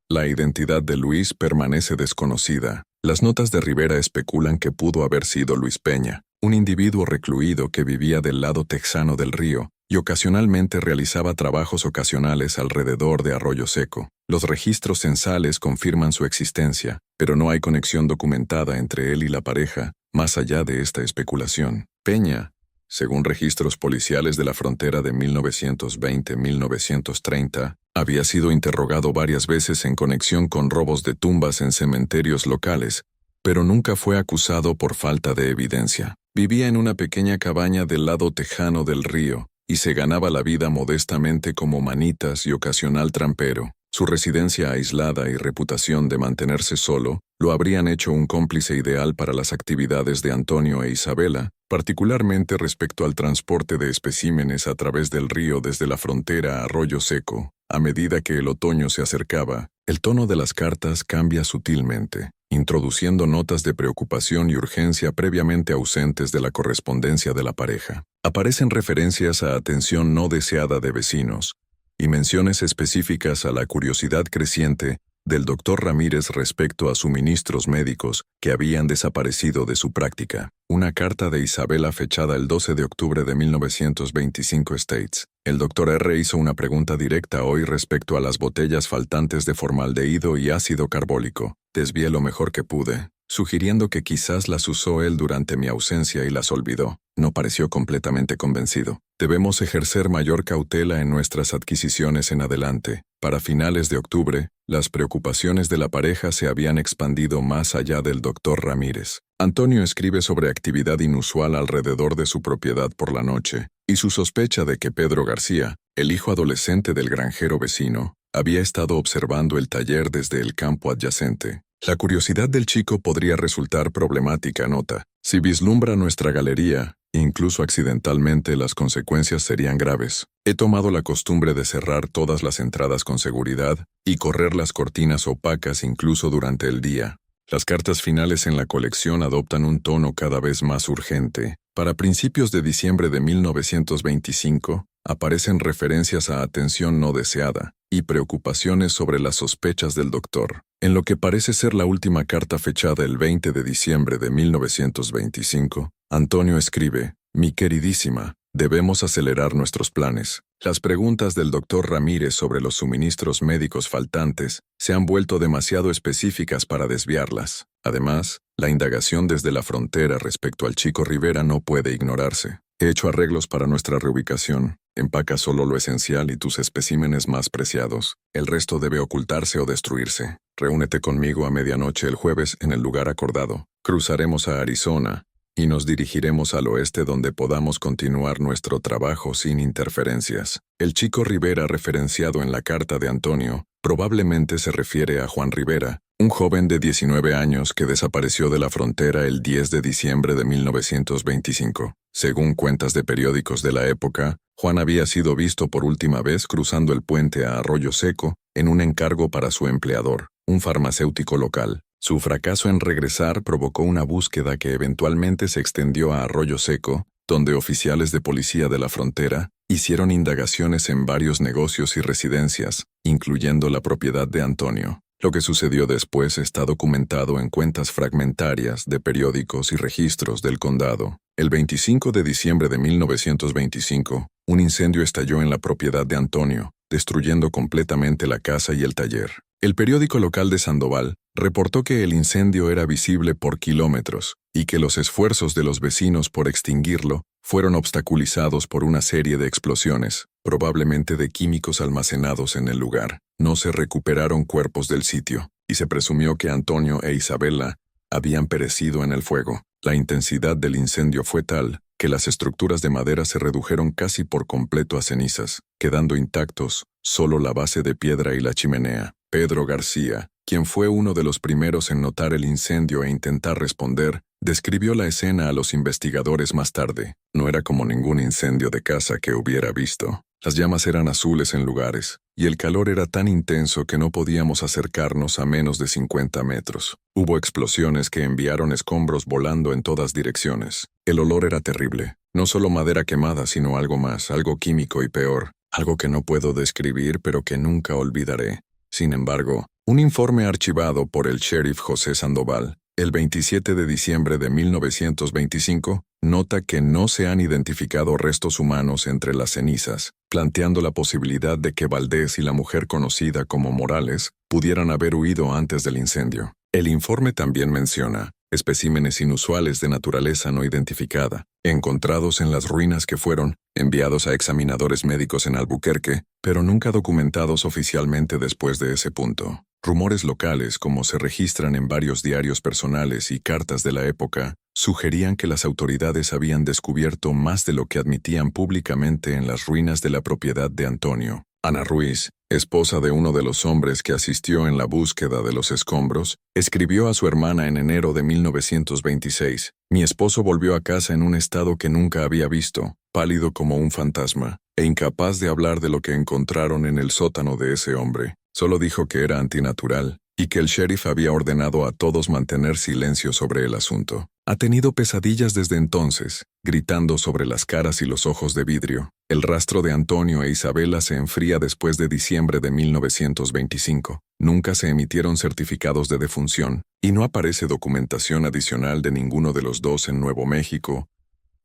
La identidad de Luis permanece desconocida. Las notas de Rivera especulan que pudo haber sido Luis Peña, un individuo recluido que vivía del lado texano del río y ocasionalmente realizaba trabajos ocasionales alrededor de Arroyo Seco. Los registros censales confirman su existencia, pero no hay conexión documentada entre él y la pareja, más allá de esta especulación. Peña, según registros policiales de la frontera de 1920-1930, había sido interrogado varias veces en conexión con robos de tumbas en cementerios locales, pero nunca fue acusado por falta de evidencia. Vivía en una pequeña cabaña del lado tejano del río y se ganaba la vida modestamente como manitas y ocasional trampero. Su residencia aislada y reputación de mantenerse solo lo habrían hecho un cómplice ideal para las actividades de Antonio e Isabela, particularmente respecto al transporte de especímenes a través del río desde la frontera a Arroyo Seco. A medida que el otoño se acercaba, el tono de las cartas cambia sutilmente, introduciendo notas de preocupación y urgencia previamente ausentes de la correspondencia de la pareja. Aparecen referencias a atención no deseada de vecinos y menciones específicas a la curiosidad creciente del Dr. Ramírez respecto a suministros médicos que habían desaparecido de su práctica. Una carta de Isabela fechada el 12 de octubre de 1925 states: «El Dr. R. hizo una pregunta directa hoy respecto a las botellas faltantes de formaldehído y ácido carbólico. Desvié lo mejor que pude, sugiriendo que quizás las usó él durante mi ausencia y las olvidó. No pareció completamente convencido. Debemos ejercer mayor cautela en nuestras adquisiciones en adelante». Para finales de octubre, las preocupaciones de la pareja se habían expandido más allá del Dr. Ramírez. Antonio escribe sobre actividad inusual alrededor de su propiedad por la noche, y su sospecha de que Pedro García, el hijo adolescente del granjero vecino, había estado observando el taller desde el campo adyacente. La curiosidad del chico podría resultar problemática, nota. Si vislumbra nuestra galería, incluso accidentalmente, las consecuencias serían graves. He tomado la costumbre de cerrar todas las entradas con seguridad y correr las cortinas opacas incluso durante el día. Las cartas finales en la colección adoptan un tono cada vez más urgente. Para principios de diciembre de 1925, aparecen referencias a atención no deseada y preocupaciones sobre las sospechas del doctor. En lo que parece ser la última carta fechada el 20 de diciembre de 1925, Antonio escribe: «Mi queridísima, Debemos acelerar nuestros planes. Las preguntas del Dr. Ramírez sobre los suministros médicos faltantes se han vuelto demasiado específicas para desviarlas. Además, la indagación desde la frontera respecto al chico Rivera no puede ignorarse. He hecho arreglos para nuestra reubicación. Empaca solo lo esencial y tus especímenes más preciados. El resto debe ocultarse o destruirse. Reúnete conmigo a medianoche el jueves en el lugar acordado. Cruzaremos a Arizona y nos dirigiremos al oeste donde podamos continuar nuestro trabajo sin interferencias. El chico Rivera referenciado en la carta de Antonio probablemente se refiere a Juan Rivera, un joven de 19 años que desapareció de la frontera el 10 de diciembre de 1925. Según cuentas de periódicos de la época, Juan había sido visto por última vez cruzando el puente a Arroyo Seco en un encargo para su empleador, un farmacéutico local. Su fracaso en regresar provocó una búsqueda que eventualmente se extendió a Arroyo Seco, donde oficiales de policía de la frontera hicieron indagaciones en varios negocios y residencias, incluyendo la propiedad de Antonio. Lo que sucedió después está documentado en cuentas fragmentarias de periódicos y registros del condado. El 25 de diciembre de 1925, un incendio estalló en la propiedad de Antonio, destruyendo completamente la casa y el taller. El periódico local de Sandoval reportó que el incendio era visible por kilómetros y que los esfuerzos de los vecinos por extinguirlo fueron obstaculizados por una serie de explosiones, probablemente de químicos almacenados en el lugar. No se recuperaron cuerpos del sitio, y se presumió que Antonio e Isabela habían perecido en el fuego. La intensidad del incendio fue tal que las estructuras de madera se redujeron casi por completo a cenizas, quedando intactos solo la base de piedra y la chimenea. Pedro García, quien fue uno de los primeros en notar el incendio e intentar responder, describió la escena a los investigadores más tarde. No era como ningún incendio de casa que hubiera visto. Las llamas eran azules en lugares, y el calor era tan intenso que no podíamos acercarnos a menos de 50 metros. Hubo explosiones que enviaron escombros volando en todas direcciones. El olor era terrible. No solo madera quemada, sino algo más, algo químico y peor. Algo que no puedo describir, pero que nunca olvidaré. Sin embargo, un informe archivado por el sheriff José Sandoval, el 27 de diciembre de 1925, nota que no se han identificado restos humanos entre las cenizas, planteando la posibilidad de que Valdés y la mujer conocida como Morales pudieran haber huido antes del incendio. El informe también menciona especímenes inusuales de naturaleza no identificada, encontrados en las ruinas que fueron enviados a examinadores médicos en Albuquerque, pero nunca documentados oficialmente después de ese punto. Rumores locales, como se registran en varios diarios personales y cartas de la época, sugerían que las autoridades habían descubierto más de lo que admitían públicamente en las ruinas de la propiedad de Antonio. Ana Ruiz, esposa de uno de los hombres que asistió en la búsqueda de los escombros, escribió a su hermana en enero de 1926, «Mi esposo volvió a casa en un estado que nunca había visto, pálido como un fantasma, e incapaz de hablar de lo que encontraron en el sótano de ese hombre. Solo dijo que era antinatural y que el sheriff había ordenado a todos mantener silencio sobre el asunto. Ha tenido pesadillas desde entonces, gritando sobre las caras y los ojos de vidrio. El rastro de Antonio e Isabela se enfría después de diciembre de 1925. Nunca se emitieron certificados de defunción, y no aparece documentación adicional de ninguno de los dos en Nuevo México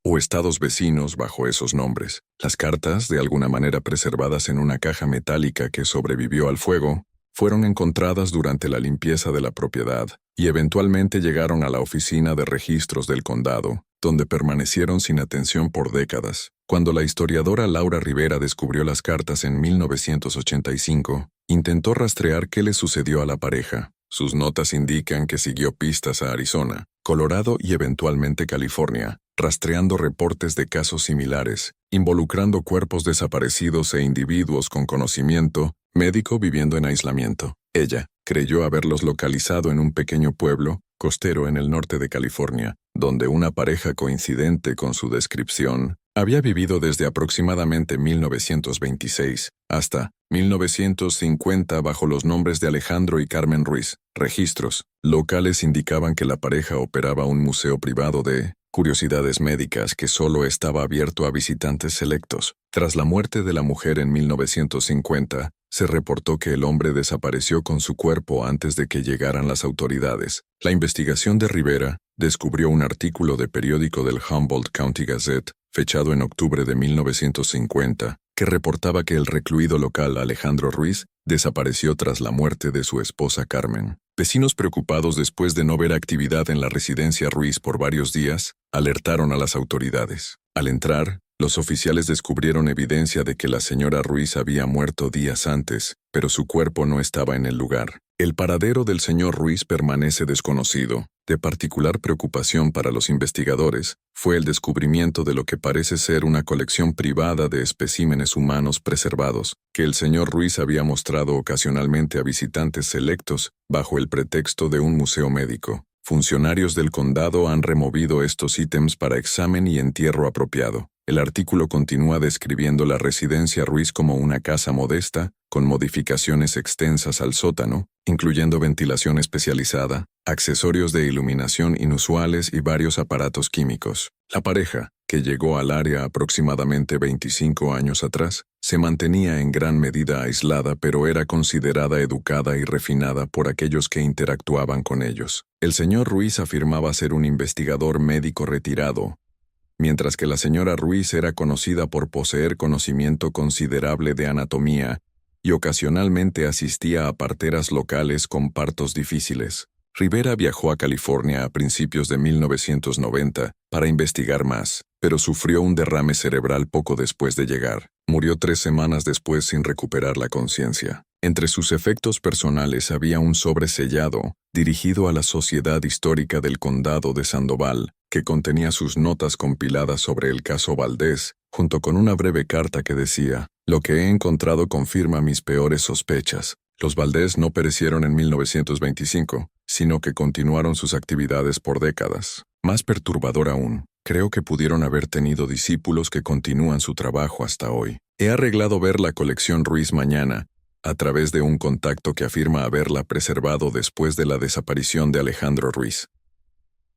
o estados vecinos bajo esos nombres. Las cartas, de alguna manera preservadas en una caja metálica que sobrevivió al fuego, fueron encontradas durante la limpieza de la propiedad y eventualmente llegaron a la oficina de registros del condado, donde permanecieron sin atención por décadas. Cuando la historiadora Laura Rivera descubrió las cartas en 1985, intentó rastrear qué le sucedió a la pareja. Sus notas indican que siguió pistas a Arizona, Colorado y eventualmente California, rastreando reportes de casos similares, involucrando cuerpos desaparecidos e individuos con conocimiento médico viviendo en aislamiento. Ella creyó haberlos localizado en un pequeño pueblo costero en el norte de California, donde una pareja coincidente con su descripción había vivido desde aproximadamente 1926 hasta 1950 bajo los nombres de Alejandro y Carmen Ruiz. Registros locales indicaban que la pareja operaba un museo privado de curiosidades médicas que solo estaba abierto a visitantes selectos. Tras la muerte de la mujer en 1950, se reportó que el hombre desapareció con su cuerpo antes de que llegaran las autoridades. La investigación de Rivera descubrió un artículo de periódico del Humboldt County Gazette, fechado en octubre de 1950, que reportaba que el recluido local Alejandro Ruiz desapareció tras la muerte de su esposa Carmen. Vecinos preocupados después de no ver actividad en la residencia Ruiz por varios días, alertaron a las autoridades. Al entrar, los oficiales descubrieron evidencia de que la señora Ruiz había muerto días antes, pero su cuerpo no estaba en el lugar. El paradero del señor Ruiz permanece desconocido. De particular preocupación para los investigadores fue el descubrimiento de lo que parece ser una colección privada de especímenes humanos preservados, que el señor Ruiz había mostrado ocasionalmente a visitantes selectos bajo el pretexto de un museo médico. Funcionarios del condado han removido estos ítems para examen y entierro apropiado. El artículo continúa describiendo la residencia Ruiz como una casa modesta, con modificaciones extensas al sótano, incluyendo ventilación especializada, accesorios de iluminación inusuales y varios aparatos químicos. La pareja, que llegó al área aproximadamente 25 años atrás, se mantenía en gran medida aislada, pero era considerada educada y refinada por aquellos que interactuaban con ellos. El señor Ruiz afirmaba ser un investigador médico retirado, mientras que la señora Ruiz era conocida por poseer conocimiento considerable de anatomía y ocasionalmente asistía a parteras locales con partos difíciles. Rivera viajó a California a principios de 1990 para investigar más, pero sufrió un derrame cerebral poco después de llegar. Murió 3 semanas después sin recuperar la conciencia. Entre sus efectos personales había un sobre sellado, dirigido a la Sociedad Histórica del Condado de Sandoval, que contenía sus notas compiladas sobre el caso Valdés, junto con una breve carta que decía: «Lo que he encontrado confirma mis peores sospechas. Los Valdés no perecieron en 1925, sino que continuaron sus actividades por décadas. Más perturbador aún, creo que pudieron haber tenido discípulos que continúan su trabajo hasta hoy. He arreglado ver la colección Ruiz mañana, a través de un contacto que afirma haberla preservado después de la desaparición de Alejandro Ruiz.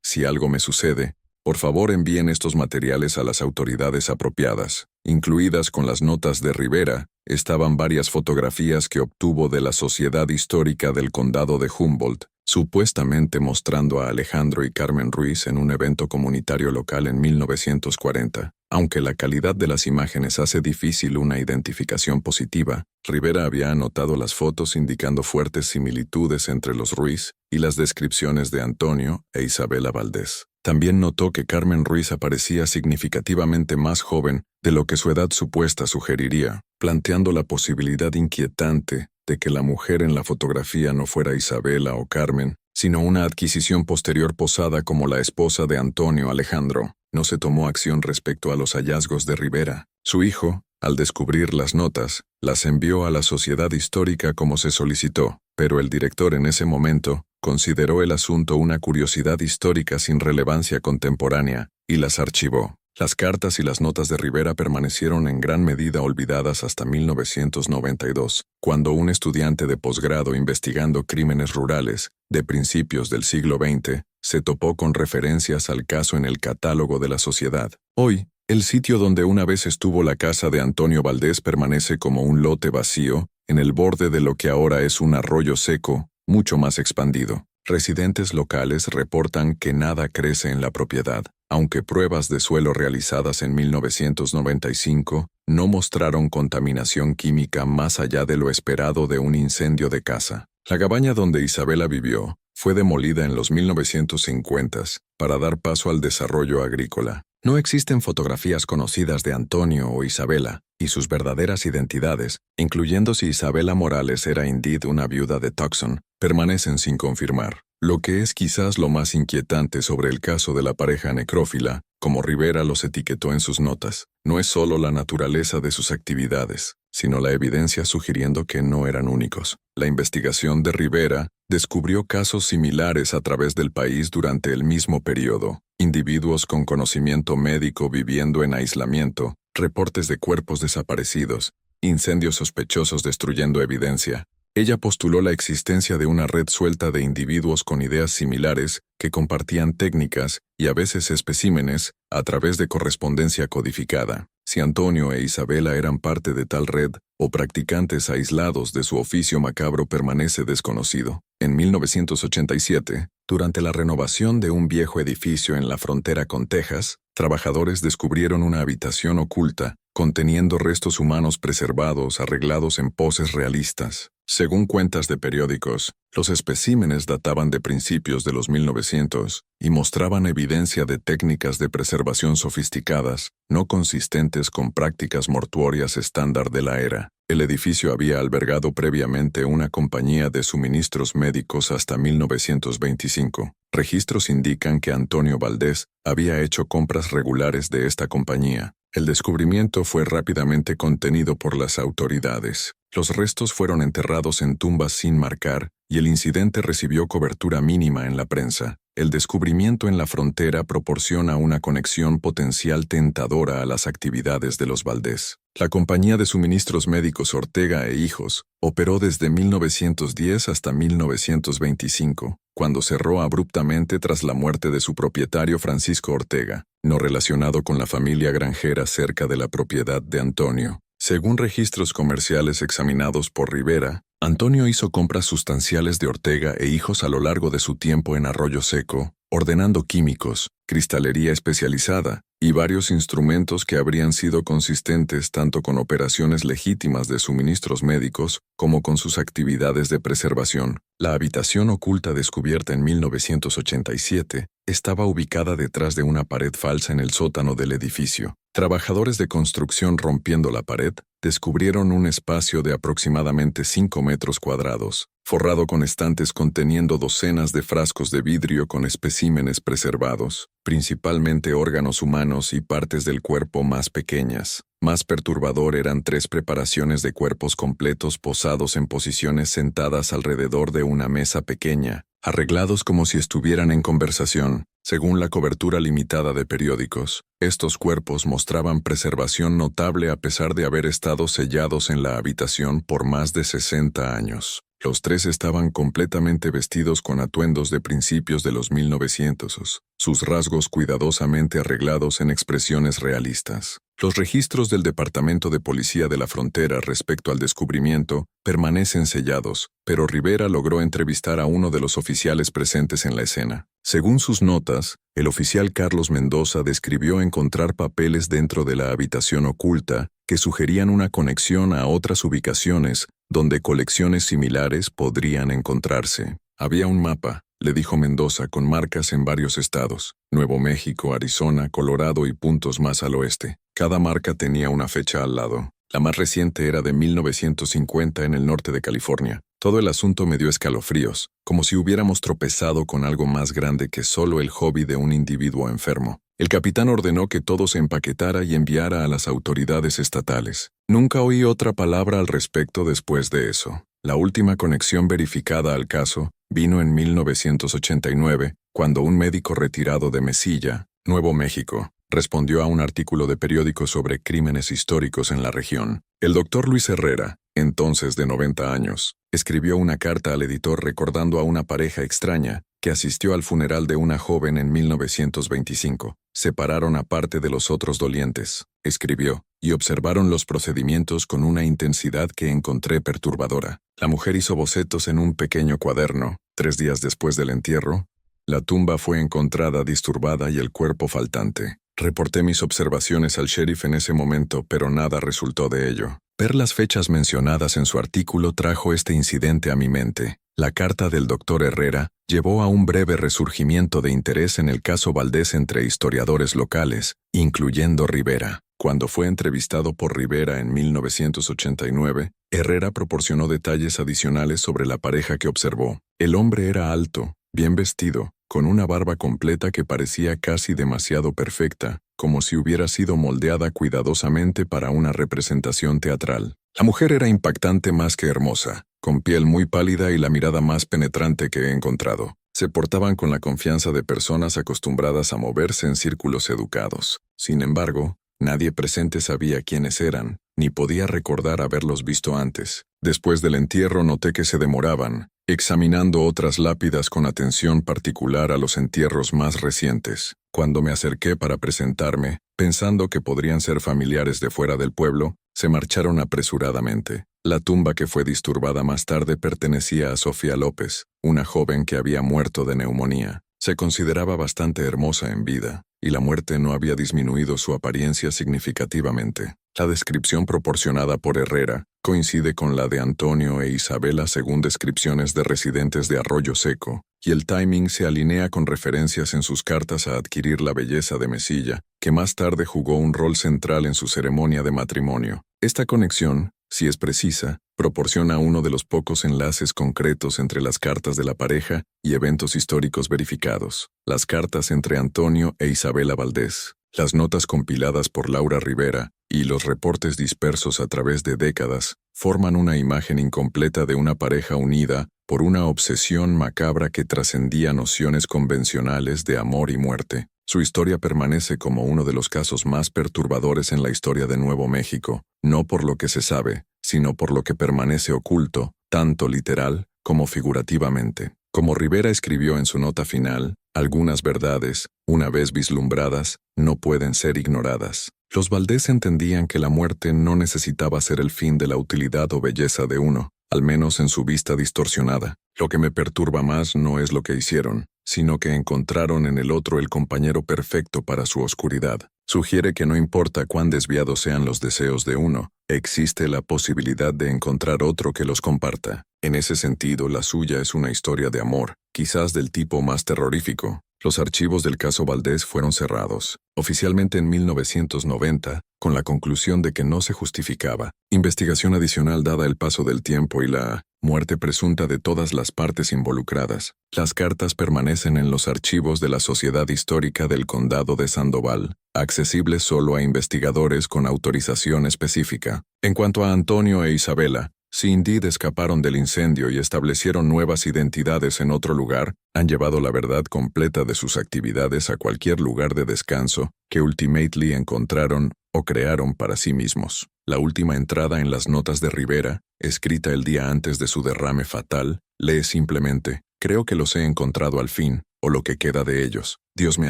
Si algo me sucede, por favor envíen estos materiales a las autoridades apropiadas». Incluidas con las notas de Rivera, estaban varias fotografías que obtuvo de la Sociedad Histórica del Condado de Humboldt, supuestamente mostrando a Alejandro y Carmen Ruiz en un evento comunitario local en 1940. Aunque la calidad de las imágenes hace difícil una identificación positiva, Rivera había anotado las fotos indicando fuertes similitudes entre los Ruiz y las descripciones de Antonio e Isabela Valdés. También notó que Carmen Ruiz aparecía significativamente más joven de lo que su edad supuesta sugeriría, planteando la posibilidad inquietante de que la mujer en la fotografía no fuera Isabela o Carmen, sino una adquisición posterior posada como la esposa de Antonio Alejandro. No se tomó acción respecto a los hallazgos de Rivera. Su hijo, al descubrir las notas, las envió a la Sociedad Histórica como se solicitó, pero el director en ese momento consideró el asunto una curiosidad histórica sin relevancia contemporánea y las archivó. Las cartas y las notas de Rivera permanecieron en gran medida olvidadas hasta 1992, cuando un estudiante de posgrado investigando crímenes rurales de principios del siglo XX se topó con referencias al caso en el catálogo de la sociedad. Hoy, el sitio donde una vez estuvo la casa de Antonio Valdés permanece como un lote vacío en el borde de lo que ahora es un arroyo seco, mucho más expandido. Residentes locales reportan que nada crece en la propiedad, aunque pruebas de suelo realizadas en 1995 no mostraron contaminación química más allá de lo esperado de un incendio de casa. La cabaña donde Isabela vivió fue demolida en los 1950s para dar paso al desarrollo agrícola. No existen fotografías conocidas de Antonio o Isabela, y sus verdaderas identidades, incluyendo si Isabela Morales era indeed una viuda de Tucson, permanecen sin confirmar. Lo que es quizás lo más inquietante sobre el caso de la pareja necrófila, como Rivera los etiquetó en sus notas, no es solo la naturaleza de sus actividades, sino la evidencia sugiriendo que no eran únicos. La investigación de Rivera descubrió casos similares a través del país durante el mismo periodo. Individuos con conocimiento médico viviendo en aislamiento, reportes de cuerpos desaparecidos, incendios sospechosos destruyendo evidencia. Ella postuló la existencia de una red suelta de individuos con ideas similares que compartían técnicas y a veces especímenes a través de correspondencia codificada. Si Antonio e Isabela eran parte de tal red o practicantes aislados de su oficio macabro permanece desconocido. En 1987, durante la renovación de un viejo edificio en la frontera con Texas, trabajadores descubrieron una habitación oculta conteniendo restos humanos preservados arreglados en poses realistas. Según cuentas de periódicos, los especímenes databan de principios de los 1900 y mostraban evidencia de técnicas de preservación sofisticadas, no consistentes con prácticas mortuorias estándar de la era. El edificio había albergado previamente una compañía de suministros médicos hasta 1925. Registros indican que Antonio Valdés había hecho compras regulares de esta compañía. El descubrimiento fue rápidamente contenido por las autoridades. Los restos fueron enterrados en tumbas sin marcar y el incidente recibió cobertura mínima en la prensa. El descubrimiento en la frontera proporciona una conexión potencial tentadora a las actividades de los Valdés. La compañía de suministros médicos Ortega e Hijos operó desde 1910 hasta 1925, cuando cerró abruptamente tras la muerte de su propietario Francisco Ortega, no relacionado con la familia granjera cerca de la propiedad de Antonio. Según registros comerciales examinados por Rivera, Antonio hizo compras sustanciales de Ortega e Hijos a lo largo de su tiempo en Arroyo Seco, ordenando químicos, cristalería especializada y varios instrumentos que habrían sido consistentes tanto con operaciones legítimas de suministros médicos como con sus actividades de preservación. La habitación oculta descubierta en 1987 estaba ubicada detrás de una pared falsa en el sótano del edificio. Trabajadores de construcción rompiendo la pared descubrieron un espacio de aproximadamente 5 metros cuadrados, forrado con estantes conteniendo docenas de frascos de vidrio con especímenes preservados, principalmente órganos humanos y partes del cuerpo más pequeñas. Más perturbador eran 3 preparaciones de cuerpos completos posados en posiciones sentadas alrededor de una mesa pequeña, arreglados como si estuvieran en conversación. Según la cobertura limitada de periódicos, estos cuerpos mostraban preservación notable a pesar de haber estado sellados en la habitación por más de 60 años. Los 3 estaban completamente vestidos con atuendos de principios de los 1900, sus rasgos cuidadosamente arreglados en expresiones realistas. Los registros del Departamento de Policía de la Frontera respecto al descubrimiento permanecen sellados, pero Rivera logró entrevistar a uno de los oficiales presentes en la escena. Según sus notas, el oficial Carlos Mendoza describió encontrar papeles dentro de la habitación oculta que sugerían una conexión a otras ubicaciones donde colecciones similares podrían encontrarse. Había un mapa, le dijo Mendoza, con marcas en varios estados: Nuevo México, Arizona, Colorado y puntos más al oeste. Cada marca tenía una fecha al lado. La más reciente era de 1950 en el norte de California. Todo el asunto me dio escalofríos, como si hubiéramos tropezado con algo más grande que solo el hobby de un individuo enfermo. El capitán ordenó que todo se empaquetara y enviara a las autoridades estatales. Nunca oí otra palabra al respecto después de eso. La última conexión verificada al caso vino en 1989, cuando un médico retirado de Mesilla, Nuevo México, respondió a un artículo de periódico sobre crímenes históricos en la región. El doctor Luis Herrera, entonces de 90 años, escribió una carta al editor recordando a una pareja extraña que asistió al funeral de una joven en 1925. Se pararon aparte de los otros dolientes, escribió, y observaron los procedimientos con una intensidad que encontré perturbadora. La mujer hizo bocetos en un pequeño cuaderno. 3 días después del entierro, la tumba fue encontrada disturbada y el cuerpo faltante. Reporté mis observaciones al sheriff en ese momento, pero nada resultó de ello. Ver las fechas mencionadas en su artículo trajo este incidente a mi mente. La carta del doctor Herrera llevó a un breve resurgimiento de interés en el caso Valdés entre historiadores locales, incluyendo Rivera. Cuando fue entrevistado por Rivera en 1989, Herrera proporcionó detalles adicionales sobre la pareja que observó. El hombre era alto, bien vestido, con una barba completa que parecía casi demasiado perfecta, como si hubiera sido moldeada cuidadosamente para una representación teatral. La mujer era impactante más que hermosa, con piel muy pálida y la mirada más penetrante que he encontrado. Se portaban con la confianza de personas acostumbradas a moverse en círculos educados. Sin embargo, Nadie presente sabía quiénes eran, ni podía recordar haberlos visto antes. Después del entierro noté que se demoraban, examinando otras lápidas con atención particular a los entierros más recientes. Cuando me acerqué para presentarme, pensando que podrían ser familiares de fuera del pueblo, se marcharon apresuradamente. La tumba que fue disturbada más tarde pertenecía a Sofía López, una joven que había muerto de neumonía. Se consideraba bastante hermosa en vida, y la muerte no había disminuido su apariencia significativamente. La descripción proporcionada por Herrera coincide con la de Antonio e Isabela según descripciones de residentes de Arroyo Seco, y el timing se alinea con referencias en sus cartas a adquirir la belleza de Mesilla, que más tarde jugó un rol central en su ceremonia de matrimonio. Esta conexión, si es precisa, proporciona uno de los pocos enlaces concretos entre las cartas de la pareja y eventos históricos verificados. Las cartas entre Antonio e Isabela Valdés, las notas compiladas por Laura Rivera y los reportes dispersos a través de décadas forman una imagen incompleta de una pareja unida por una obsesión macabra que trascendía nociones convencionales de amor y muerte. Su historia permanece como uno de los casos más perturbadores en la historia de Nuevo México, no por lo que se sabe, sino por lo que permanece oculto, tanto literal como figurativamente. Como Rivera escribió en su nota final, algunas verdades, una vez vislumbradas, no pueden ser ignoradas. Los Valdés entendían que la muerte no necesitaba ser el fin de la utilidad o belleza de uno, al menos en su vista distorsionada. Lo que me perturba más no es lo que hicieron, sino que encontraron en el otro el compañero perfecto para su oscuridad. Sugiere que no importa cuán desviados sean los deseos de uno, existe la posibilidad de encontrar otro que los comparta. En ese sentido, la suya es una historia de amor, quizás del tipo más terrorífico. Los archivos del caso Valdés fueron cerrados, oficialmente en 1990, con la conclusión de que no se justificaba investigación adicional dada el paso del tiempo y la muerte presunta de todas las partes involucradas. Las cartas permanecen en los archivos de la Sociedad Histórica del Condado de Sandoval, accesibles solo a investigadores con autorización específica. En cuanto a Antonio e Isabela, si indeed escaparon del incendio y establecieron nuevas identidades en otro lugar, han llevado la verdad completa de sus actividades a cualquier lugar de descanso que ultimately encontraron o crearon para sí mismos. La última entrada en las notas de Rivera, escrita el día antes de su derrame fatal, lee simplemente: creo que los he encontrado al fin, o lo que queda de ellos. Dios me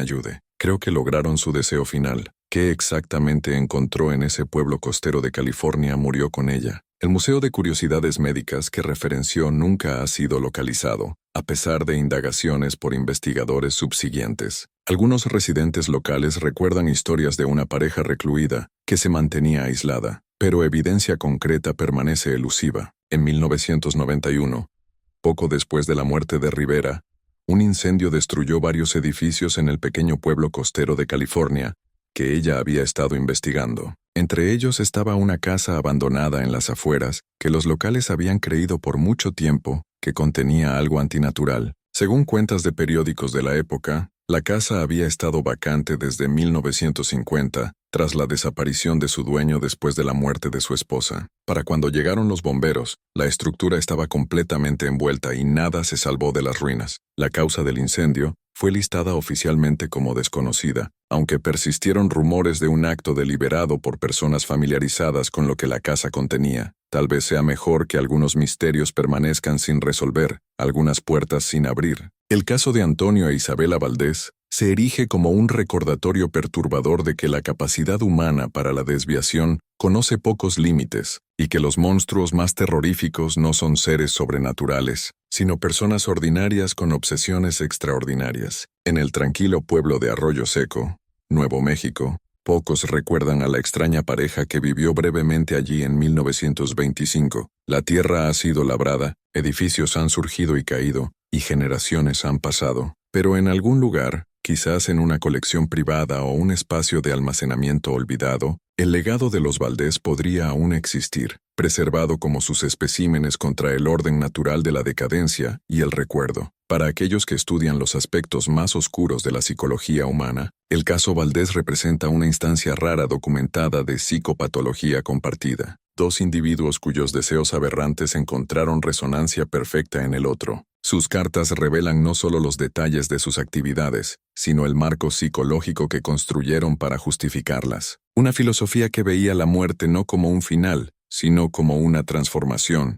ayude. Creo que lograron su deseo final. ¿Qué exactamente encontró en ese pueblo costero de California murió con ella? El Museo de Curiosidades Médicas que referenció nunca ha sido localizado, a pesar de indagaciones por investigadores subsiguientes. Algunos residentes locales recuerdan historias de una pareja recluida que se mantenía aislada, pero evidencia concreta permanece elusiva. En 1991, poco después de la muerte de Rivera, un incendio destruyó varios edificios en el pequeño pueblo costero de California que ella había estado investigando. Entre ellos estaba una casa abandonada en las afueras que los locales habían creído por mucho tiempo que contenía algo antinatural. Según cuentas de periódicos de la época, la casa había estado vacante desde 1950, tras la desaparición de su dueño después de la muerte de su esposa. Para cuando llegaron los bomberos, la estructura estaba completamente envuelta y nada se salvó de las ruinas. La causa del incendio fue listada oficialmente como desconocida, aunque persistieron rumores de un acto deliberado por personas familiarizadas con lo que la casa contenía. Tal vez sea mejor que algunos misterios permanezcan sin resolver, algunas puertas sin abrir. El caso de Antonio e Isabela Valdés se erige como un recordatorio perturbador de que la capacidad humana para la desviación conoce pocos límites, y que los monstruos más terroríficos no son seres sobrenaturales, sino personas ordinarias con obsesiones extraordinarias. En el tranquilo pueblo de Arroyo Seco, Nuevo México, pocos recuerdan a la extraña pareja que vivió brevemente allí en 1925. La tierra ha sido labrada, edificios han surgido y caído, y generaciones han pasado. Pero en algún lugar, quizás en una colección privada o un espacio de almacenamiento olvidado, el legado de los Valdés podría aún existir, preservado como sus especímenes contra el orden natural de la decadencia y el recuerdo. Para aquellos que estudian los aspectos más oscuros de la psicología humana, el caso Valdés representa una instancia rara documentada de psicopatología compartida. Dos individuos cuyos deseos aberrantes encontraron resonancia perfecta en el otro. Sus cartas revelan no solo los detalles de sus actividades, sino el marco psicológico que construyeron para justificarlas. Una filosofía que veía la muerte no como un final, sino como una transformación,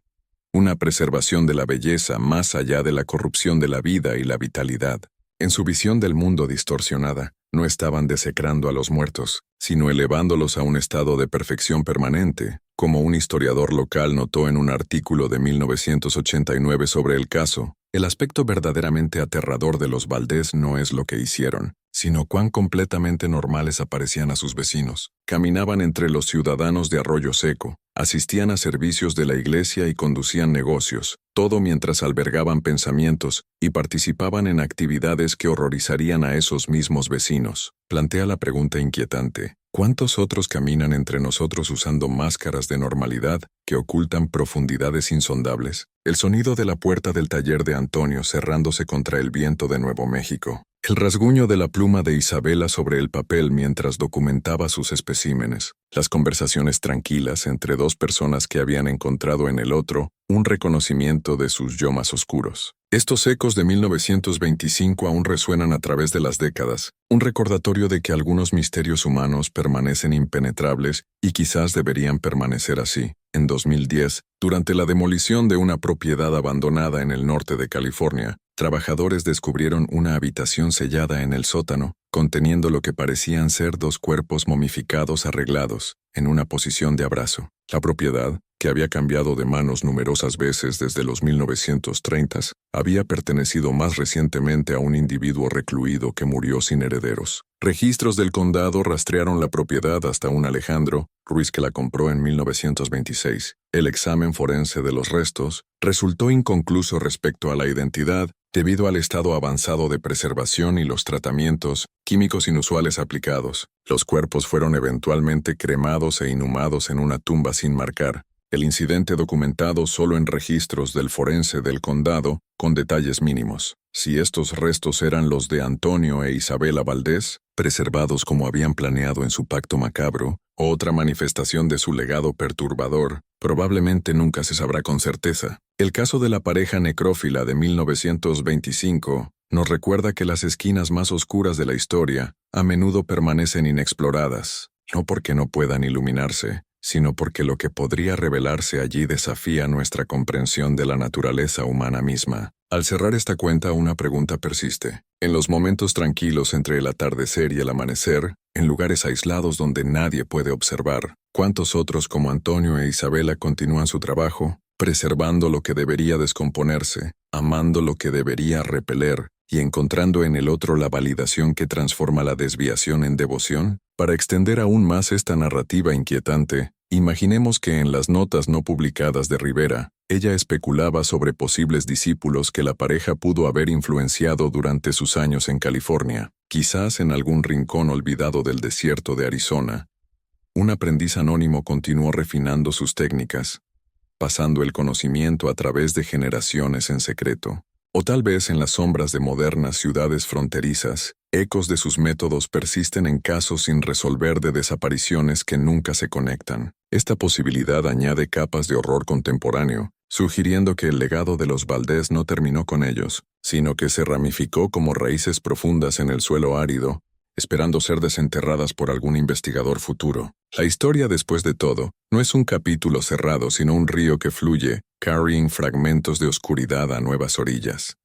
una preservación de la belleza más allá de la corrupción de la vida y la vitalidad. En su visión del mundo distorsionada, no estaban desecrando a los muertos, sino elevándolos a un estado de perfección permanente, como un historiador local notó en un artículo de 1989 sobre el caso. El aspecto verdaderamente aterrador de los Valdés no es lo que hicieron, sino cuán completamente normales aparecían a sus vecinos. Caminaban entre los ciudadanos de Arroyo Seco, asistían a servicios de la iglesia y conducían negocios, todo mientras albergaban pensamientos y participaban en actividades que horrorizarían a esos mismos vecinos. Plantea la pregunta inquietante: ¿cuántos otros caminan entre nosotros usando máscaras de normalidad que ocultan profundidades insondables? El sonido de la puerta del taller de Antonio cerrándose contra el viento de Nuevo México. El rasguño de la pluma de Isabela sobre el papel mientras documentaba sus especímenes. Las conversaciones tranquilas entre dos personas que habían encontrado en el otro un reconocimiento de sus yo más oscuros. Estos ecos de 1925 aún resuenan a través de las décadas, un recordatorio de que algunos misterios humanos permanecen impenetrables y quizás deberían permanecer así. En 2010, durante la demolición de una propiedad abandonada en el norte de California, trabajadores descubrieron una habitación sellada en el sótano, conteniendo lo que parecían ser dos cuerpos momificados arreglados, en una posición de abrazo. La propiedad, que había cambiado de manos numerosas veces desde los 1930s, había pertenecido más recientemente a un individuo recluido que murió sin herederos. Registros del condado rastrearon la propiedad hasta un Alejandro Ruiz que la compró en 1926. El examen forense de los restos resultó inconcluso respecto a la identidad debido al estado avanzado de preservación y los tratamientos químicos inusuales aplicados. Los cuerpos fueron eventualmente cremados e inhumados en una tumba sin marcar. El incidente documentado solo en registros del forense del condado, con detalles mínimos. Si estos restos eran los de Antonio e Isabela Valdés, preservados como habían planeado en su pacto macabro, o otra manifestación de su legado perturbador, probablemente nunca se sabrá con certeza. El caso de la pareja necrófila de 1925 nos recuerda que las esquinas más oscuras de la historia a menudo permanecen inexploradas, no porque no puedan iluminarse, sino porque lo que podría revelarse allí desafía nuestra comprensión de la naturaleza humana misma. Al cerrar esta cuenta, una pregunta persiste. En los momentos tranquilos entre el atardecer y el amanecer, en lugares aislados donde nadie puede observar, ¿cuántos otros como Antonio e Isabela continúan su trabajo, preservando lo que debería descomponerse, amando lo que debería repeler, y encontrando en el otro la validación que transforma la desviación en devoción? Para extender aún más esta narrativa inquietante, imaginemos que en las notas no publicadas de Rivera, ella especulaba sobre posibles discípulos que la pareja pudo haber influenciado durante sus años en California, quizás en algún rincón olvidado del desierto de Arizona. Un aprendiz anónimo continuó refinando sus técnicas, pasando el conocimiento a través de generaciones en secreto. O tal vez en las sombras de modernas ciudades fronterizas, ecos de sus métodos persisten en casos sin resolver de desapariciones que nunca se conectan. Esta posibilidad añade capas de horror contemporáneo, sugiriendo que el legado de los Valdés no terminó con ellos, sino que se ramificó como raíces profundas en el suelo árido, esperando ser desenterradas por algún investigador futuro. La historia, después de todo, no es un capítulo cerrado, sino un río que fluye, carrying fragmentos de oscuridad a nuevas orillas.